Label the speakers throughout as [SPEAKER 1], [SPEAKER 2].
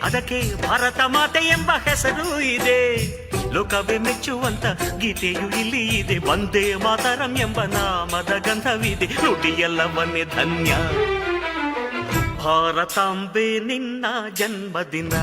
[SPEAKER 1] ಅದಕ್ಕೆ ಭಾರತ ಮಾತೆ ಎಂಬ ಹೆಸರು ಇದೆ. ಲೋಕವೇ ಮೆಚ್ಚುವಂತ ಗೀತೆಯು ಇಲ್ಲಿ ಇದೆ. ವಂದೇ ಮಾತರಂ ಎಂಬ ನಾಮದ ಗಂಧವಿದೆ. ನುಡಿಯೆಲ್ಲವನ್ನೇ ಧನ್ಯ. ಭಾರತಾಂಬೆ ನಿನ್ನ ಜನ್ಮದಿನ.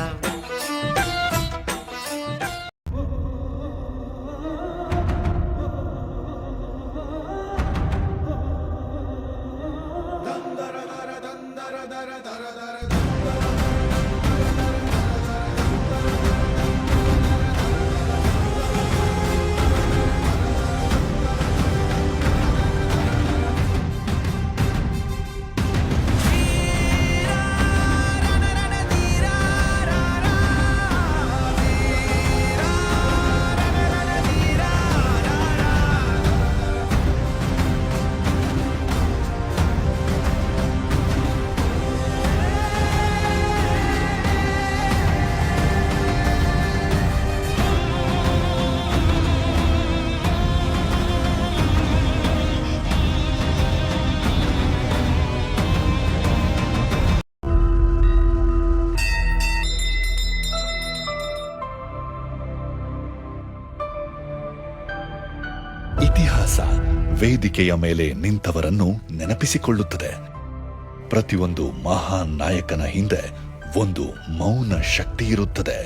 [SPEAKER 2] ಇತಿಹಾಸ ವೇದಿಕೆಯ ಮೇಲೆ ನಿಂತವರನ್ನು ನೆನಪಿಸಿಕೊಳ್ಳುತ್ತದೆ. ಪ್ರತಿಯೊಂದು ಮಹಾನ್ ನಾಯಕನ ಹಿಂದೆ ಒಂದು ಮೌನ ಶಕ್ತಿ ಇರುತ್ತದೆ.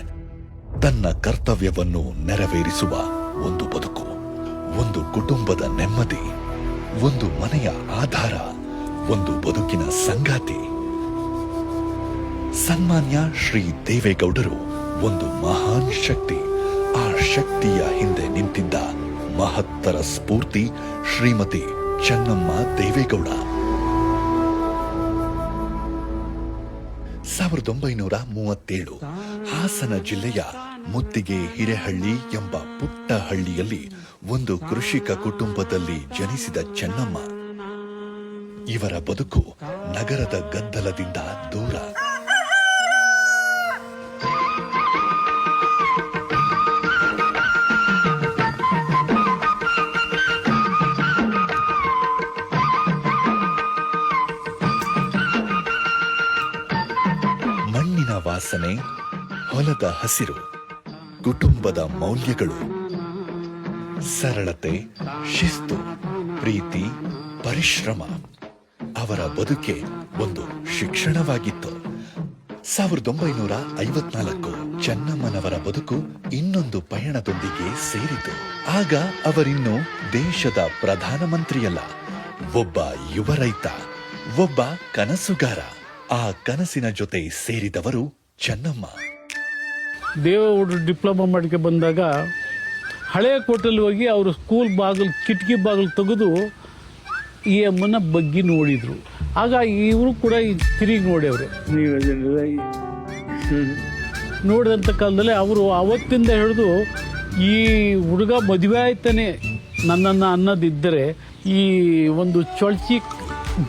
[SPEAKER 2] ತನ್ನ ಕರ್ತವ್ಯವನ್ನು ನೆರವೇರಿಸುವ ಒಂದು ಬದುಕು, ಒಂದು ಕುಟುಂಬದ ನೆಮ್ಮದಿ, ಒಂದು ಮನೆಯ ಆಧಾರ, ಒಂದು ಬದುಕಿನ ಸಂಗಾತಿ. ಸನ್ಮಾನ್ಯ ಶ್ರೀ ದೇವೇಗೌಡರು ಒಂದು ಮಹಾನ್ ಶಕ್ತಿ. ಆ ಶಕ್ತಿಯ ಹಿಂದೆ ನಿಂತಿದ್ದ ಮಹತ್ತರ ಸ್ಫೂರ್ತಿ ಶ್ರೀಮತಿ ಚೆನ್ನಮ್ಮ ದೇವೇಗೌಡ. 1937 ಹಾಸನ ಜಿಲ್ಲೆಯ ಮುತ್ತಿಗೆ ಹಿರೇಹಳ್ಳಿ ಎಂಬ ಪುಟ್ಟ ಹಳ್ಳಿಯಲ್ಲಿ ಒಂದು ಕೃಷಿಕ ಕುಟುಂಬದಲ್ಲಿ ಜನಿಸಿದ ಚೆನ್ನಮ್ಮ. ಇವರ ಬದುಕು ನಗರದ ಗದ್ದಲದಿಂದ ದೂರ. ಮಣ್ಣಿನ ವಾಸನೆ, ಹೊಲದ ಹಸಿರು, ಕುಟುಂಬದ ಮೌಲ್ಯಗಳು, ಸರಳತೆ, ಶಿಸ್ತು, ಪ್ರೀತಿ, ಪರಿಶ್ರಮ. ಅವರ ಬದುಕೆ ಒಂದು ಶಿಕ್ಷಣವಾಗಿತ್ತು. 1954 ಚೆನ್ನಮ್ಮನವರ ಬದುಕು ಇನ್ನೊಂದು ಪಯಣದೊಂದಿಗೆ ಸೇರಿತು. ಆಗ ಅವರಿನ್ನು ದೇಶದ ಪ್ರಧಾನಮಂತ್ರಿಯಲ್ಲ, ಒಬ್ಬ ಯುವ ರೈತ, ಒಬ್ಬ ಕನಸುಗಾರ. ಆ ಕನಸಿನ ಜೊತೆ ಸೇರಿದವರು ಚೆನ್ನಮ್ಮ.
[SPEAKER 3] ದೇವೇಗೌಡರು ಡಿಪ್ಲೊಮಾ ಮಾಡಿಕೆ ಬಂದಾಗ ಹಳೆಯ ಕೋಟೆಯಲ್ಲಿ ಹೋಗಿ ಅವರು ಸ್ಕೂಲ್ ಬಾಗಿಲು ಕಿಟಕಿ ಬಾಗಿಲು ತೆಗೆದು ಈ ಅಮ್ಮನ ಬಗ್ಗಿ ನೋಡಿದ್ರು. ಆಗ ಇವರು ಕೂಡ ತಿರುಗಿ ನೋಡ್ಯವರು. ನೋಡಿದಂಥ ಕಾಲದಲ್ಲಿ ಅವರು ಅವತ್ತಿಂದ ಹಿಡಿದು ಈ ಹುಡುಗ ಮದುವೆ ಆಯ್ತಾನೆ ನನ್ನನ್ನು ಅನ್ನೋದಿದ್ದರೆ ಈ ಒಂದು ಚೊಳ್ಚಿ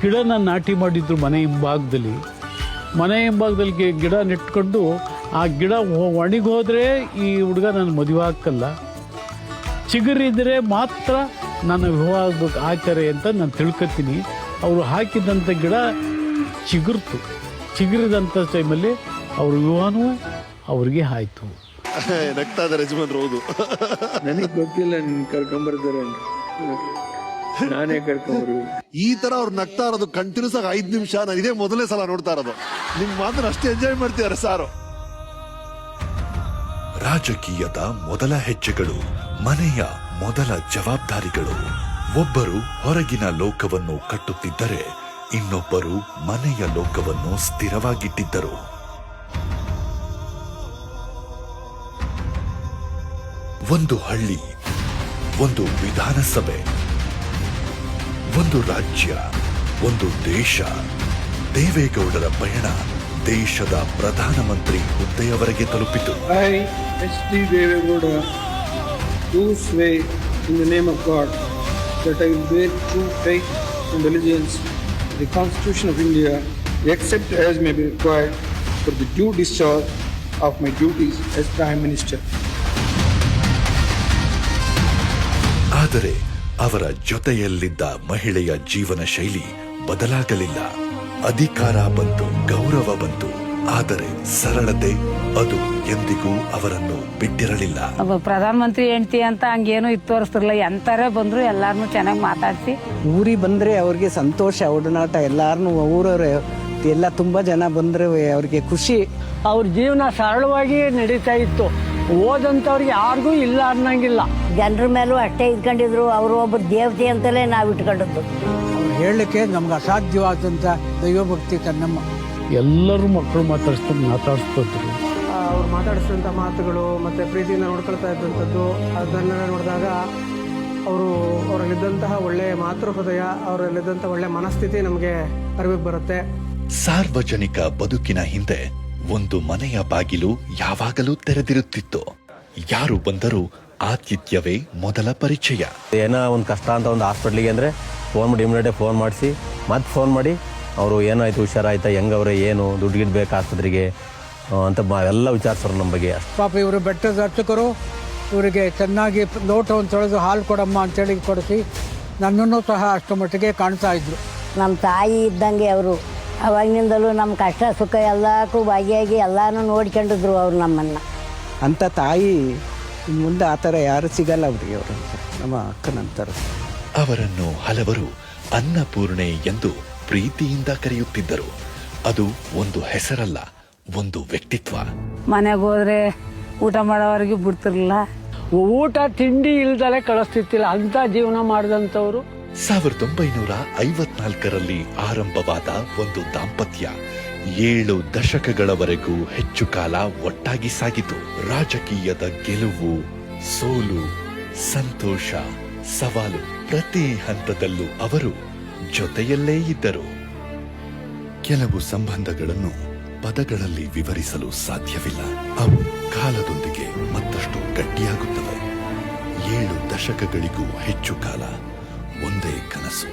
[SPEAKER 3] ಗಿಡನ ನಾಟಿ ಮಾಡಿದ್ರು ಮನೆ ಹಿಂಭಾಗದಲ್ಲಿ. ಮನೆ ಹಿಂಭಾಗದಲ್ಲಿ ಗಿಡ ನೆಟ್ಕೊಂಡು ಆ ಗಿಡ ಒಣಗೋದ್ರೆ ಈ ಹುಡುಗ ನಾನು ಮದುವೆ ಹಾಕಲ್ಲ, ಚಿಗುರಿದ್ರೆ ಮಾತ್ರ ನಾನು ವಿವಾಹ ಆಗ್ಬೇಕು ಆಚಾರ ಅಂತ ನಾನು ತಿಳ್ಕೊತೀನಿ. ಅವರು ಹಾಕಿದಂಥ ಗಿಡ ಚಿಗುರಿದಂಥ ಟೈಮಲ್ಲಿ ಅವ್ರ ವಿವಾಹನೂ ಅವ್ರಿಗೆ ಆಯಿತು.
[SPEAKER 4] ನಗ್ತಾ ಇದ್ದಾರೆ ಯಜಮಾನ್ರು. ಹೌದು,
[SPEAKER 5] ನನಗೆ ಗೊತ್ತಿಲ್ಲ ನಿನ್ ಕರ್ಕೊಂಬರ್ತಾರೆ, ನಾನೇ ಕರ್ಕೊಂಬರು.
[SPEAKER 4] ಈ ತರ ಅವ್ರು ನಗ್ತಾ ಇರೋದು ಕಂಟಿನ್ಯೂಸ್ ಆಗಿ 5 ನಿಮಿಷ ನಾನು ಇದೇ ಮೊದಲನೇ ಸಲ ನೋಡ್ತಾ ಇರೋದು. ನಿಮ್ ಮಾತ್ರ ಅಷ್ಟೇ ಎಂಜಾಯ್ ಮಾಡ್ತಿದ್ದಾರೆ ಸಾರು.
[SPEAKER 2] ರಾಜಕೀಯದ ಮೊದಲ ಹೆಜ್ಜೆಗಳು, ಮನೆಯ ಮೊದಲ ಜವಾಬ್ದಾರಿಗಳು. ಒಬ್ಬರು ಹೊರಗಿನ ಲೋಕವನ್ನು ಕಟ್ಟುತ್ತಿದ್ದರೆ ಇನ್ನೊಬ್ಬರು ಮನೆಯ ಲೋಕವನ್ನು ಸ್ಥಿರವಾಗಿಟ್ಟಿದ್ದರು. ಒಂದು ಹಳ್ಳಿ, ಒಂದು ವಿಧಾನಸಭೆ, ಒಂದು ರಾಜ್ಯ, ಒಂದು ದೇಶ. ದೇವೇಗೌಡರ ಪಯಣ ದೇಶದ ಪ್ರಧಾನಮಂತ್ರಿ ಹುದ್ದೆಯವರೆಗೆ ತಲುಪಿತು.
[SPEAKER 5] I, H.D. Devegowda, do swear in the name of God that I will bear true faith and allegiance to the Constitution of India, except as may be required for the due discharge of my duties as Prime Minister.
[SPEAKER 2] ಆದರೆ ಅವರ ಜೊತೆಯಲ್ಲಿದ್ದ ಮಹಿಳೆಯ ಜೀವನ ಶೈಲಿ ಬದಲಾಗಲಿಲ್ಲ. ಅಧಿಕಾರ ಬಂತು, ಗೌರವ ಬಂತು, ಆದರೆ ಸರಳತೆ ಅದು ಎಂದಿಗೂ ಅವರನ್ನು ಬಿಟ್ಟಿರಲಿಲ್ಲ.
[SPEAKER 6] ಒಬ್ಬ ಪ್ರಧಾನಮಂತ್ರಿ ಹೆಂಡ್ತಿ ಅಂತ ಹಂಗೇನು ಇತ್ತು ತೋರಿಸ್ತಿರ್ಲಿಲ್ಲ. ಎಂತಾರೇ ಬಂದ್ರು ಎಲ್ಲಾರನ್ನೂ ಚೆನ್ನಾಗಿ ಮಾತಾಡಿಸಿ.
[SPEAKER 7] ಊರಿಗೆ ಬಂದರೆ ಅವ್ರಿಗೆ ಸಂತೋಷ, ಒಡನಾಟ, ಎಲ್ಲಾರನ್ನೂ ಊರವ್ರೆ ಎಲ್ಲ ತುಂಬ ಜನ ಬಂದರೆ ಅವ್ರಿಗೆ ಖುಷಿ.
[SPEAKER 3] ಅವ್ರ ಜೀವನ ಸರಳವಾಗಿ ನಡೀತಾ ಇತ್ತು. ಓದಂಥವ್ರಿಗೆ ಯಾರಿಗೂ ಇಲ್ಲ ಅನ್ನಂಗಿಲ್ಲ.
[SPEAKER 6] ಜನರ ಮೇಲೂ ಅಷ್ಟೇ ಇಟ್ಕೊಂಡಿದ್ರು. ಅವರು ಒಬ್ಬರು ದೇವತೆ ಅಂತಲೇ ನಾವು ಇಟ್ಕೊಂಡದ್ದು.
[SPEAKER 7] ಅವ್ರು ಹೇಳಲಿಕ್ಕೆ ನಮ್ಗೆ ಅಸಾಧ್ಯವಾದಂಥ ದೈವಭಕ್ತಿ ಕಣ್ಣಮ್ಮ.
[SPEAKER 3] ಎಲ್ಲರೂ ಮಕ್ಕಳು ಮಾತಾಡಿಸ್ತಿದ್ರು.
[SPEAKER 5] ಅವ್ರು ಮಾತಾಡಿಸಿದಂಥ ಮಾತುಗಳು ಮತ್ತು ಪ್ರೀತಿಯಿಂದ ನೋಡ್ಕೊಳ್ತಾ ಇದ್ದಂಥದ್ದು ಅದನ್ನೆಲ್ಲ ನೋಡಿದಾಗ ಅವರಲ್ಲಿದ್ದಂತಹ ಒಳ್ಳೆಯ ಮಾತೃ ಹೃದಯ, ಅವರಲ್ಲಿದ್ದಂಥ ಒಳ್ಳೆಯ ಮನಸ್ಥಿತಿ ನಮಗೆ ಅರಿವಿಗೆ ಬರುತ್ತೆ.
[SPEAKER 2] ಸಾರ್ವಜನಿಕ ಬದುಕಿನ ಹಿಂದೆ ಒಂದು ಮನೆಯ ಬಾಗಿಲು ಯಾವಾಗಲೂ ತೆರೆದಿರುತ್ತಿತ್ತು. ಯಾರು ಬಂದರೂ ಆತಿಥ್ಯವೇ ಮೊದಲ ಪರಿಚಯ.
[SPEAKER 8] ಏನೋ ಒಂದು ಕಷ್ಟ ಅಂತ ಒಂದು ಹಾಸ್ಪಿಟ್ಲಿಗೆ ಅಂದರೆ ಫೋನ್ ಮಾಡಿ ಇಮಿಡಿಯೇಟ್ ಫೋನ್ ಮಾಡಿಸಿ ಮತ್ತೆ ಫೋನ್ ಮಾಡಿ ಅವರು ಏನಾಯ್ತು, ಹುಷಾರಾಯ್ತಾ, ಹೆಂಗವ್ರೆ, ಏನು ದುಡ್ಡು ಗಿಡ್ಬೇಕು ಆಸ್ಪತ್ರೆಗೆ ಅಂತ ಎಲ್ಲ ವಿಚಾರಿಸೋರು ನಮ್ಮ ಬಗ್ಗೆ.
[SPEAKER 7] ಪಾಪ ಇವರು ಬೆಟ್ಟದ ಅರ್ಚಕರು, ಇವರಿಗೆ ಚೆನ್ನಾಗಿ ಲೋಟವನ್ನು ತೊಳೆದು ಹಾಲು ಕೊಡಮ್ಮ ಅಂತೇಳಿ ಕೊಡಿಸಿ ನನ್ನನ್ನು ಸಹ ಅಷ್ಟು ಮಟ್ಟಿಗೆ ಕಾಣ್ತಾ ಇದ್ರು.
[SPEAKER 6] ನಮ್ಮ ತಾಯಿ ಇದ್ದಂಗೆ ಅವರು. ಅವಾಗಿನಿಂದಲೂ ನಮ್ಮ ಕಷ್ಟ ಸುಖ ಎಲ್ಲಕ್ಕೂ ಭಾಗಿಯಾಗಿ ಎಲ್ಲಾನು ನೋಡ್ಕೊಂಡಿದ್ರು ಅವ್ರು ನಮ್ಮನ್ನು.
[SPEAKER 7] ಅಂಥ ತಾಯಿ ಮುಂದೆ ಆ ಥರ ಯಾರು ಸಿಗಲ್ಲ ಅವರಿಗೆ. ಅವರು ನಮ್ಮ ಅಕ್ಕನಂತರ
[SPEAKER 2] ಅವರನ್ನು ಹಲವರು ಅನ್ನಪೂರ್ಣೆ ಎಂದು ಪ್ರೀತಿಯಿಂದ ಕರೆಯುತ್ತಿದ್ದರು. ಅದು ಒಂದು ಹೆಸರಲ್ಲ, ಒಂದು ವ್ಯಕ್ತಿತ್ವ.
[SPEAKER 6] ಮನೆಗೆ ಹೋದ್ರೆ ಊಟ ಮಾಡೋವರೆಗೂ ಬಿಡ್ತಿರ್ಲಿಲ್ಲ.
[SPEAKER 3] ಊಟ ತಿಂಡಿ ಇಲ್ದಲೆ ಕಳಿಸ್ತಿತ್ತಿಲ್ಲ. ಅಂತ ಜೀವನ ಮಾಡಿದಂಥವ್ರು.
[SPEAKER 2] 1954ರಲ್ಲಿ ಆರಂಭವಾದ ಒಂದು ದಾಂಪತ್ಯ 7 ದಶಕಗಳವರೆಗೂ ಹೆಚ್ಚು ಕಾಲ ಒಟ್ಟಾಗಿ ಸಾಗಿತು. ರಾಜಕೀಯದ ಗೆಲುವು, ಸೋಲು, ಸಂತೋಷ, ಸವಾಲು, ಪ್ರತಿ ಹಂತದಲ್ಲೂ ಅವರು ಜೊತೆಯಲ್ಲೇ ಇದ್ದರು. ಕೆಲವು ಸಂಬಂಧಗಳನ್ನು ಪದಗಳಲ್ಲಿ ವಿವರಿಸಲು ಸಾಧ್ಯವಿಲ್ಲ. ಅವು ಕಾಲದೊಂದಿಗೆ ಮತ್ತಷ್ಟು ಗಟ್ಟಿಯಾಗುತ್ತವೆ. 7 ದಶಕಗಳಿಗೂ ಹೆಚ್ಚು ಕಾಲ ಒಂದೇ ಕನಸು,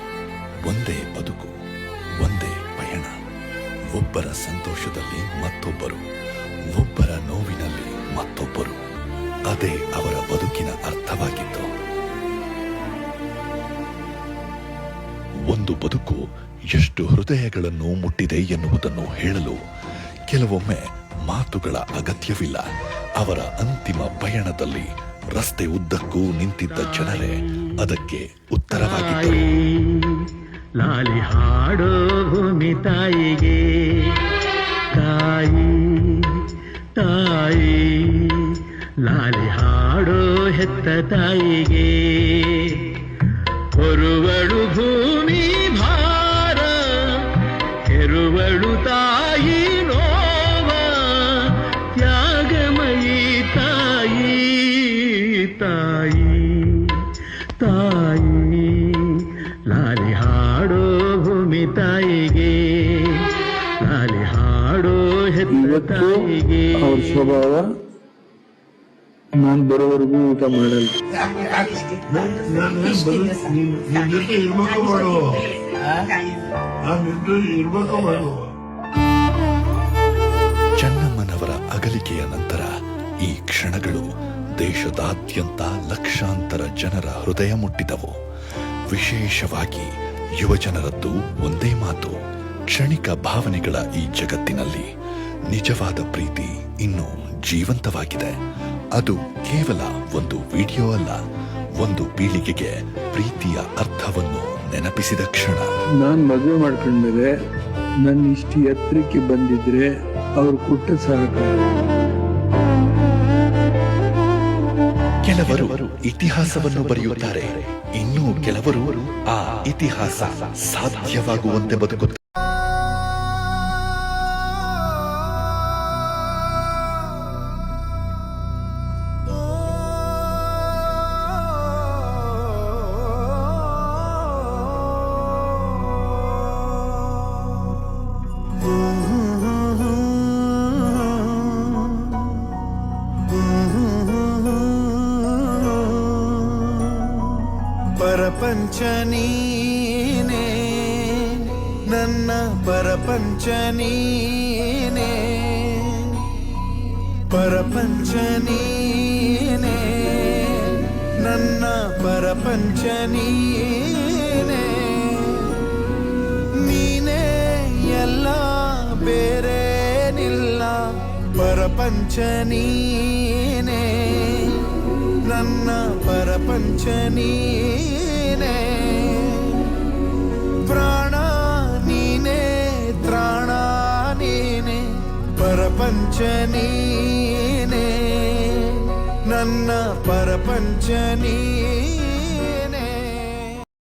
[SPEAKER 2] ಒಂದೇ ಬದುಕು, ಒಂದೇ ಪಯಣ. ಒಬ್ಬರ ಸಂತೋಷದಲ್ಲಿ ಮತ್ತೊಬ್ಬರು, ಒಬ್ಬರ ನೋವಿನಲ್ಲಿ ಮತ್ತೊಬ್ಬರು. ಅದೇ ಅವರ ಬದುಕಿನ ಅರ್ಥವಾಗಿತ್ತು. ಒಂದು ಬದುಕು ಎಷ್ಟು ಹೃದಯಗಳನ್ನು ಮುಟ್ಟಿದೆ ಎನ್ನುವುದನ್ನು ಹೇಳಲು ಕೆಲವೊಮ್ಮೆ ಮಾತುಗಳ ಅಗತ್ಯವಿಲ್ಲ. ಅವರ ಅಂತಿಮ ಪಯಣದಲ್ಲಿ ರಸ್ತೆ ಉದ್ದಕ್ಕೂ ನಿಂತಿದ್ದ ಜನರೇ ಅದಕ್ಕೆ ಉತ್ತರವಾಗಿದ್ದರು.
[SPEAKER 1] ಲಾಲಿ ಹಾಡೋ ಭೂಮಿ ತಾಯಿಗೆ, ತಾಯಿ ತಾಯಿ ಲಾಲಿ ಹಾಡೋ ಹೆತ್ತ ತಾಯಿಗೆ. ಹೊರುವಳು ಭೂಮಿ ಭಾರ, ಹೆರುವಳು ತಾಯಿ ನೋವ, ತ್ಯಾಗಮಯಿ ತಾಯಿ ತಾಯಿ ತಾಯಿ ಲಾಲಿ ಹಾಡೋ ಭೂಮಿ ತಾಯಿಗೆ, ಲಾಲಿ ಹಾಡೋ ಹೆತ್ತ ತಾಯಿಗೆ.
[SPEAKER 5] ಅವ್ರ ಸ್ವಭಾವ ನಾನು ಬರೋವರೆಗೂ ಊಟ ಮಾಡಲ್ಲ.
[SPEAKER 2] ಚೆನ್ನಮ್ಮನವರ ಅಗಲಿಕೆಯ ನಂತರ ಈ ಕ್ಷಣಗಳು ದೇಶದಾದ್ಯಂತ ಲಕ್ಷಾಂತರ ಜನರ ಹೃದಯ ಮುಟ್ಟಿದವು. ವಿಶೇಷವಾಗಿ ಯುವಜನರದ್ದು ಒಂದೇ ಮಾತು: ಕ್ಷಣಿಕ ಭಾವನೆಗಳ ಈ ಜಗತ್ತಿನಲ್ಲಿ ನಿಜವಾದ ಪ್ರೀತಿ ಇನ್ನೂ ಜೀವಂತವಾಗಿದೆ. ಅದು ಕೇವಲ ಒಂದು ವಿಡಿಯೋ ಅಲ್ಲ, ಒಂದು ಪೀಳಿಗೆಗೆ ಪ್ರೀತಿಯ ಅರ್ಥವನ್ನು ನೆನಪಿಸಿದ ಕ್ಷಣ.
[SPEAKER 5] ನಾನು ಮದುವೆ ಮಾಡ್ಕೊಂಡ್ಮೇಲೆ ನನ್ನ ಇಷ್ಟು ಎತ್ತರಕ್ಕೆ ಬಂದಿದ್ರೆ ಅವ್ರು ಕೊಟ್ಟ ಸಹಕಾರ.
[SPEAKER 2] ಕೆಲವರು ಇತಿಹಾಸವನ್ನು ಬರೆಯುತ್ತಾರೆ, ಇನ್ನೂ ಕೆಲವರು ಆ ಇತಿಹಾಸ ಸಾಧ್ಯವಾಗುವಂತೆ ಬದುಕುತ್ತಾರೆ.
[SPEAKER 9] ಪರಪಂಚ ನೀನೇ, ನನ್ನ ಪರಪಂಚ ನೀನೇ, ಪರಪಂಚ ನೀನೇ, ನನ್ನ ಪರಪಂಚ ನೀನೇ, ನೀನೇ ಎಲ್ಲ ಬೇರೆ ನಿಲ್ಲ. ಪರಪಂಚ ನೀನೇ ನನ್ನ ಪರಪಂಚ ನೀನೇ ಪ್ರಾಣ ನೀನೇ ತ್ರಾಣ ನೀನೇ ಪರಪಂಚ ನೀನೇ ನನ್ನ ಪರಪಂಚ ನೀನೇ